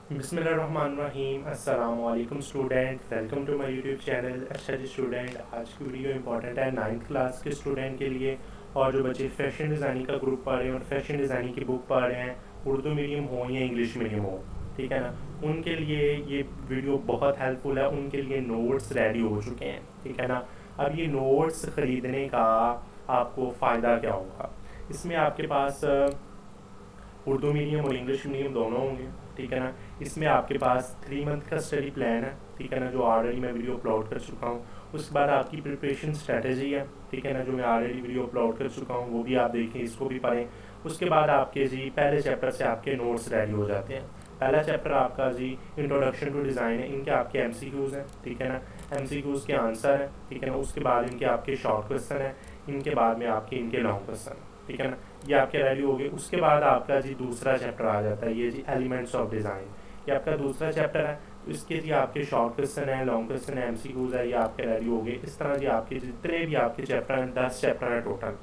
बिस्मिल्लाहिर्रहमानिर्रहीम। अस्सलाम वालेकुम student, welcome to my YouTube channel. अच्छा जी स्टूडेंट, आज की वीडियो इंपॉर्टेंट है नाइन्थ क्लास के स्टूडेंट के लिए, और जो बच्चे फैशन डिज़ाइनिंग का ग्रुप पढ़ रहे हैं और फैशन डिज़ाइनिंग की बुक पढ़ रहे हैं, उर्दू मीडियम हो या इंग्लिश मीडियम हो, ठीक है ना, उनके लिए ये वीडियो बहुत हेल्पफुल है। उनके लिए नोट्स रेडी हो चुके हैं, ठीक है ना। अब ये नोट्स ख़रीदने का आपको फ़ायदा क्या होगा? इसमें आपके पास उर्दू मीडियम और इंग्लिश मीडियम दोनों होंगे, ठीक है ना। इसमें आपके पास 3 मंथ का स्टडी प्लान है, ठीक है ना, जो ऑलरेडी मैं वीडियो अपलोड कर चुका हूँ। उसके बाद आपकी प्रिपरेशन स्ट्रेटजी है, ठीक है ना, जो मैं ऑलरेडी वीडियो अपलोड कर चुका हूँ, वो भी आप देखें, इसको भी पढ़ें। उसके बाद आपके जी पहले चैप्टर से आपके नोट्स रेडी हो जाते हैं। पहला चैप्टर आपका जी इंट्रोडक्शन टू डिज़ाइन है, इनके आपके एमसीक्यूज़ हैं, ठीक है ना, एमसीक्यूज़ के आंसर हैं, ठीक है ना। उसके बाद इनके आपके शॉर्ट क्वेश्चन हैं, इनके बाद में आपके इनके लॉन्ग क्वेश्चन, ठीक है ना। ये आपके रेडी हो गए। उसके बाद आपका जी दूसरा चैप्टर आ जाता है, ये जी एलिमेंट्स ऑफ डिज़ाइन। ये आपका दूसरा चैप्टर है। तो इसके जी आपके शॉर्ट क्वेश्चन है, लॉन्ग क्वेश्चन है, एमसीक्यूज है, ये आपके रेडी हो गए। इस तरह जी आपके जितने भी आपके चैप्टर हैं, 10 चैप्टर हैं टोटल।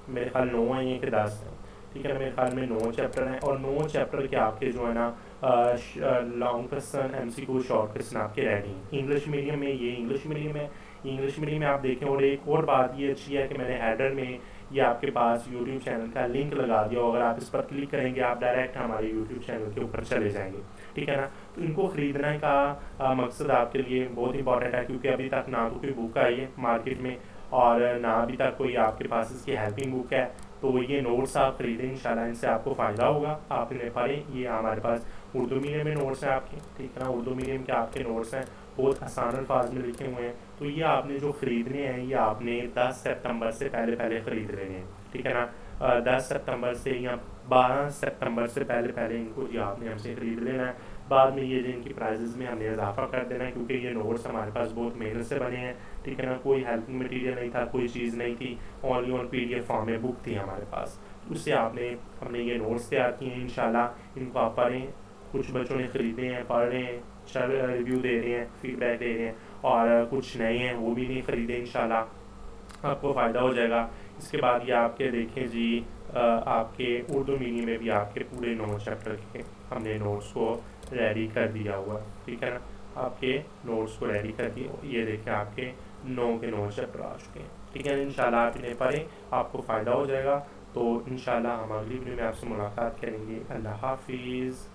मेरे ख्याल 9 हैं ये कि 10 हैं, ठीक है ना। मेरे ख्याल में 9 चैप्टर हैं, और 9 चैप्टर के आपके जो है ना long question, MCQ, short question आपके रेडी हैं। इंग्लिश मीडियम में ये इंग्लिश मीडियम है, इंग्लिश मीडियम में आप देखें। और एक और बात ये अच्छी है कि मैंने हेडर में ये आपके पास यूट्यूब चैनल का लिंक लगा दिया। अगर आप इस पर क्लिक करेंगे, आप डायरेक्ट हमारे यूट्यूब चैनल के ऊपर चले जाएंगे, ठीक है ना। तो इनको ख़रीदने का मकसद आपके लिए बहुत इंपॉर्टेंट है, क्योंकि अभी तक ना तो कोई बुक आई है मार्केट में, और ना अभी तक कोई आपके पास इसकी हेल्पिंग बुक है। तो ये नोट्स आप खरीदें, इंशाल्लाह इनसे आपको फ़ायदा होगा। आप इन्हें पढ़ें। ये हमारे पास उर्दू मीडियम में नोट्स हैं आपके, ठीक है ना, उर्दू मीडियम के आपके नोट्स हैं, बहुत आसान अल्फाज में लिखे हुए हैं। तो ये आपने जो ख़रीदने हैं, ये आपने 10 सितंबर से पहले पहले ख़रीद लेने हैं, ठीक है ना। 10 सितंबर से या 12 सितंबर से पहले पहले इनको ये आपने हमसे ख़रीद लेना है। बाद में ये इनकी प्राइजेज़ में हमने इजाफा कर देना है, क्योंकि ये नोट्स हमारे पास बहुत मेहनत से बने हैं, ठीक है ना। कोई हेल्पिंग मटीरियल नहीं था, कोई चीज़ नहीं थी, ओनली ऑन पीडीएफ फॉर्म में बुक थी हमारे पास। उससे हमने ये नोट्स तैयार किए हैं। इंशाल्लाह इनको आप पढ़ें। कुछ बच्चों ने ख़रीदे हैं, पढ़ रहे हैं, चल रिव्यू दे रहे हैं, फीडबैक दे रहे हैं, और कुछ नए हैं वो भी नहीं ख़रीदे। इंशाल्लाह आपको फ़ायदा हो जाएगा। इसके बाद ये आपके देखें जी, आपके उर्दू मीडियम में भी आपके पूरे 9 चैप्टर के हमने नोट्स को रेडी कर दिया हुआ, ठीक है ना। आपके नोट्स को रेडी कर दिए, ये देखें आपके 9 के 9 चैप्टर आ चुके हैं, ठीक है। इंशाल्लाह आप इन्हें पढ़ें, आपको फ़ायदा हो जाएगा। तो इंशाल्लाह हम अगली वीडियो में आपसे मुलाकात करेंगे। अल्लाह हाफिज़।